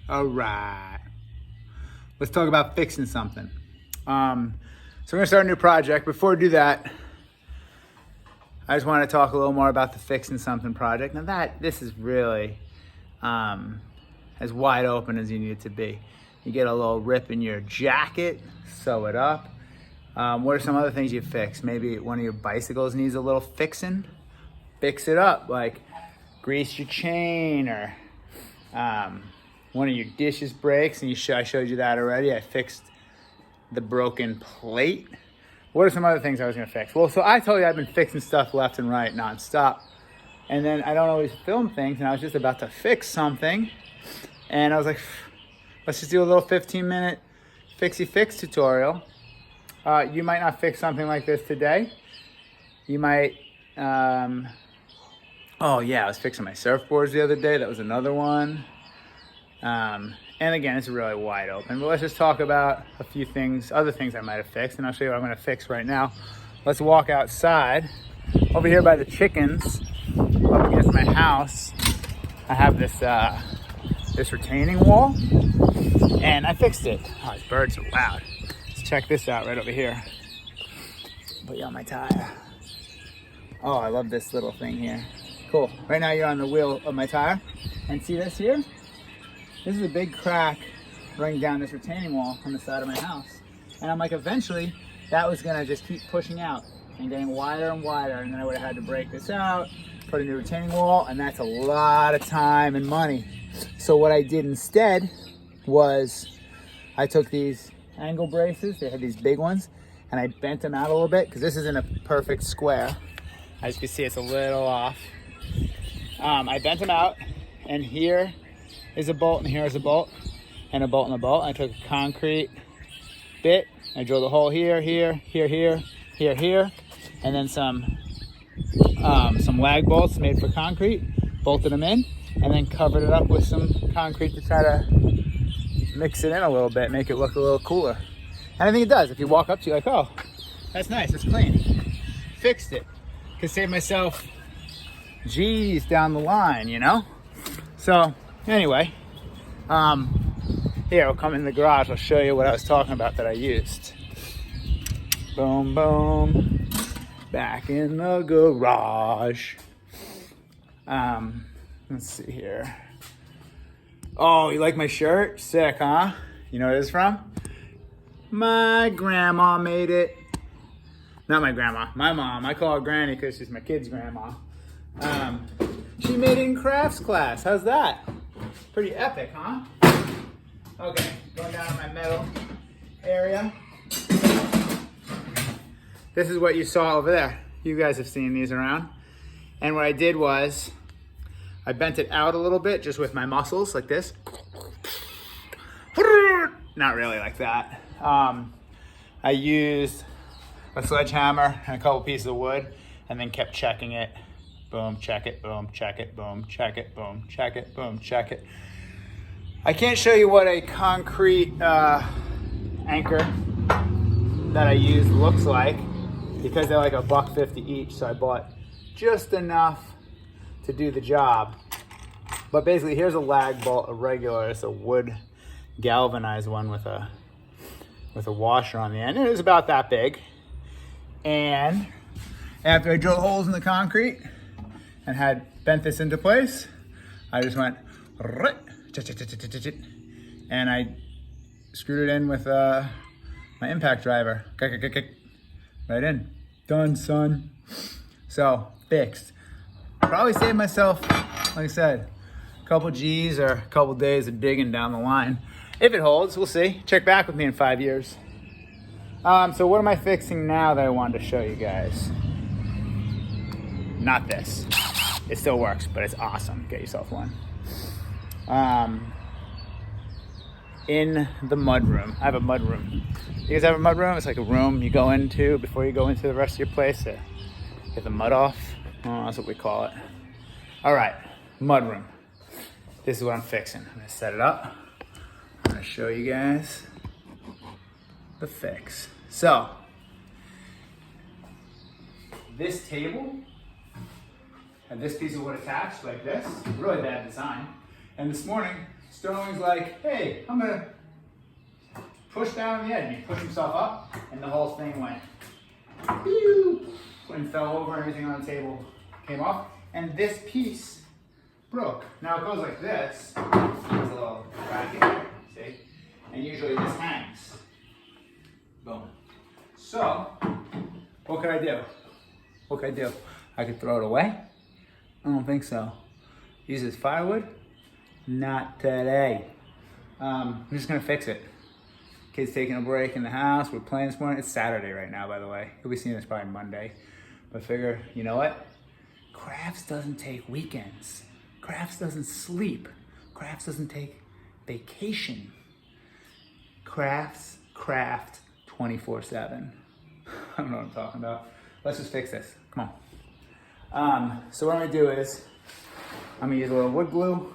All right. Let's talk about fixing something. So we're gonna start a new project. Before we do that, I just want to talk a little more about the fixing something project. Now this is really as wide open as you need it to be. You get a little rip in your jacket, sew it up. What are some other things you fix? Maybe one of your bicycles needs a little fixing. Fix it up, like grease your chain, or one of your dishes breaks, and I showed you that already. I fixed the broken plate. What are some other things I was gonna fix? Well, so I told you I've been fixing stuff left and right nonstop, and then I don't always film things, and I was just about to fix something, and I was like, let's just do a little 15-minute fixie fix tutorial. You might not fix something like this today. You might, oh yeah, I was fixing my surfboards the other day. That was another one. And again, it's really wide open, but let's just talk about a few things, other things I might have fixed, and I'll show you what I'm gonna fix right now. Let's walk outside. Over here by the chickens, up against my house, I have this, this retaining wall, and I fixed it. Oh, these birds are loud. Let's check this out right over here. Put you on my tire. Oh, I love this little thing here. Cool. Right now you're on the wheel of my tire. And see this here? This is a big crack running down this retaining wall on the side of my house. And I'm like, eventually that was gonna just keep pushing out and getting wider and wider. And then I would have had to break this out, put a new retaining wall, and that's a lot of time and money. So what I did instead was I took these angle braces, they had these big ones, and I bent them out a little bit because this isn't a perfect square. As you can see, it's a little off. I bent them out, and here is a bolt, and here is a bolt, and a bolt and a bolt. I took a concrete bit, I drilled a hole here, here, here, here, here, here, and then some lag bolts made for concrete, bolted them in, and then covered it up with some concrete to try to mix it in a little bit, make it look a little cooler. And I think it does. If you walk up to it, you're like, oh, that's nice, it's clean. Fixed it. Could save myself G's down the line, you know? So anyway, here, I'll come in the garage, I'll show you what I was talking about that I used. Boom, boom, back in the garage. Let's see here. Oh, you like my shirt? Sick, huh? You know what it is from? My grandma made it. Not my grandma, my mom. I call her Granny because she's my kid's grandma. She made it in crafts class. How's that? Pretty epic, huh? Okay, going down to my metal area. This is what you saw over there. You guys have seen these around. And what I did was, I bent it out a little bit just with my muscles, like this. Not really like that. I used a sledgehammer and a couple pieces of wood, and then kept checking it. Boom, check it, boom, check it, boom, check it, boom, check it, boom, check it. I can't show you what a concrete anchor that I use looks like, because they're like $1.50 each, so I bought just enough to do the job. But basically, here's a lag bolt, a regular, it's a wood galvanized one with a washer on the end. It was about that big. And after I drilled holes in the concrete and had bent this into place, I just went, and I screwed it in with my impact driver. Right in. Done, son. So, fixed. Probably saved myself, like I said, a couple G's or a couple days of digging down the line. If it holds, we'll see. Check back with me in 5 years. So what am I fixing now that I wanted to show you guys? Not this. It still works, but it's awesome. Get yourself one. In the mud room. I have a mud room. You guys have a mud room? It's like a room you go into before you go into the rest of your place to get the mud off. Oh, that's what we call it. All right, mud room. This is what I'm fixing. I'm gonna set it up. I'm gonna show you guys the fix. So, this table had this piece of wood attached like this. Really bad design. And this morning, Sterling's like, hey, I'm gonna push down on the edge. And he pushed himself up, and the whole thing went, pew, and fell over, everything on the table came off. And this piece broke. Now it goes like this. There's a little bracket here, see? And usually this hangs. Boom. So, what could I do? What could I do? I could throw it away? I don't think so. Use this firewood? Not today. I'm just gonna fix it. Kids taking a break in the house. We're playing this morning. It's Saturday right now, by the way. You'll be seeing this probably Monday. But figure, you know what? Crafts doesn't take weekends. Crafts doesn't sleep. Crafts doesn't take vacation. Crafts craft 24/7. I don't know what I'm talking about. Let's just fix this. Come on. So what I'm gonna do is, I'm gonna use a little wood glue.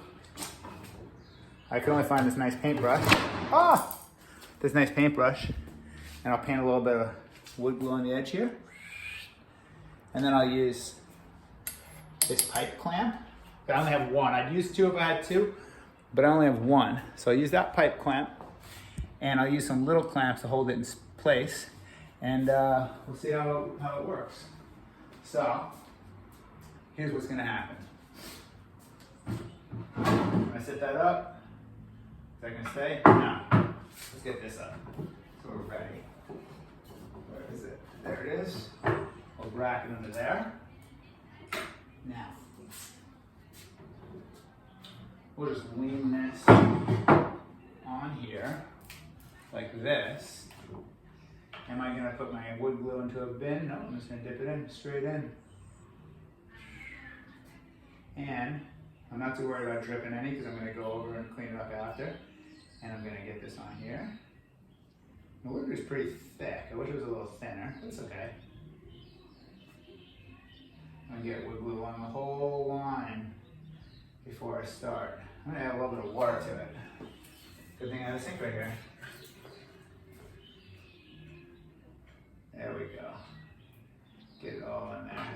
I can only find this nice paintbrush. This nice paintbrush. And I'll paint a little bit of wood glue on the edge here. And then I'll use this pipe clamp. But I only have one. I'd use two if I had two, but I only have one. So I'll use that pipe clamp, and I'll use some little clamps to hold it in place. And we'll see how it works. So, here's what's gonna happen. I set that up. Is that gonna stay? No. Let's get this up. So we're ready. Where is it? There it is. We'll rack it under there. Now, we'll just lean this on here, like this. Am I gonna put my wood glue into a bin? No, I'm just gonna dip it in, straight in. And I'm not too worried about dripping any because I'm gonna go over and clean it up after. And I'm gonna get this on here. The wood is pretty thick. I wish it was a little thinner, but it's okay. I'm gonna get wood glue on the whole line before I start. I'm gonna add a little bit of water to it. Good thing I have a sink right here. There we go. Get it all in there.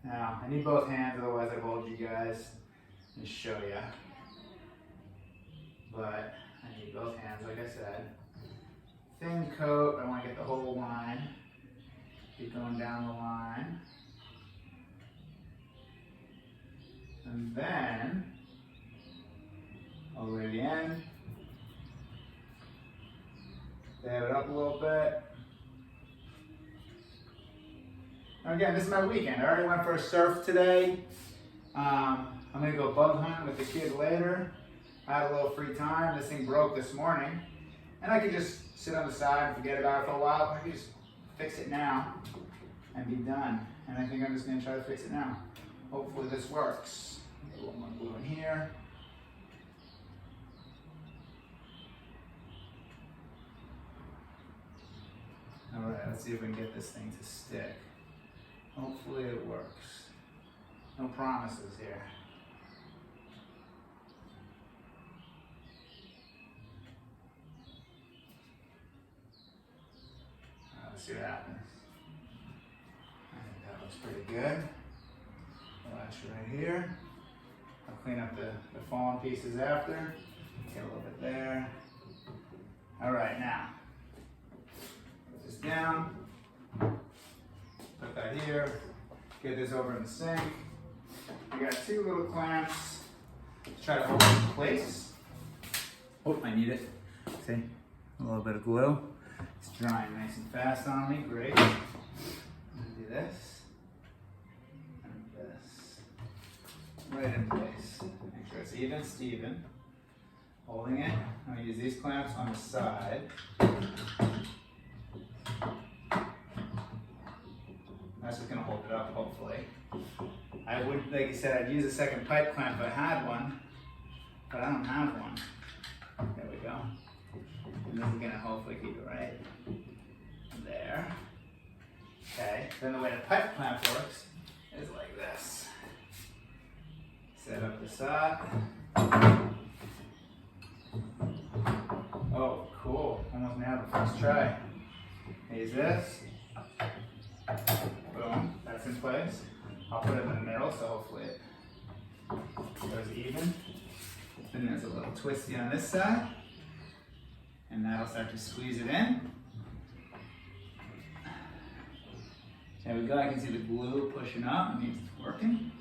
Now, I need both hands, otherwise I hold you guys and show you. But I need both hands, like I said. Thin coat, I want to get the whole line. Keep going down the line. And then, all the way to the end. Dab it up a little bit. Now again, this is my weekend. I already went for a surf today. I'm gonna go bug hunt with the kid later. I had a little free time. This thing broke this morning. And I could just sit on the side and forget about it for a while. I could just fix it now and be done. And I think I'm just gonna try to fix it now. Hopefully this works. Get a little more glue in here. All right, let's see if we can get this thing to stick. Hopefully it works. No promises here. Let's see what happens. I think that looks pretty good. Lash right here. I'll clean up the fallen pieces after. Get a little bit there. All right, now. Put this down. Put that here. Get this over in the sink. We got two little clamps to try to hold it in place. Oh, I need it. See? A little bit of glue. It's drying nice and fast on me. Great. I'm gonna do this. And this. Right in place. Make sure it's even, Steven. Holding it. I'm gonna use these clamps on the side. That's just gonna hold it up, hopefully. I would, like you said, I'd use a second pipe clamp if I had one, but I don't have one. There we go. And this is gonna hopefully keep it right there. Okay, then the way the pipe clamp works is like this. Set up the side. Oh, cool, almost nailed the first try. Use this. Boom, that's in place. I'll put it in the middle, so hopefully it goes even. Then there's a little twisty on this side, and that'll start to squeeze it in. There we go, I can see the glue pushing up, it means it's working.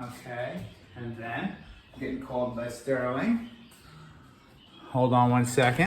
Okay, and then getting called by Sterling. Hold on one second.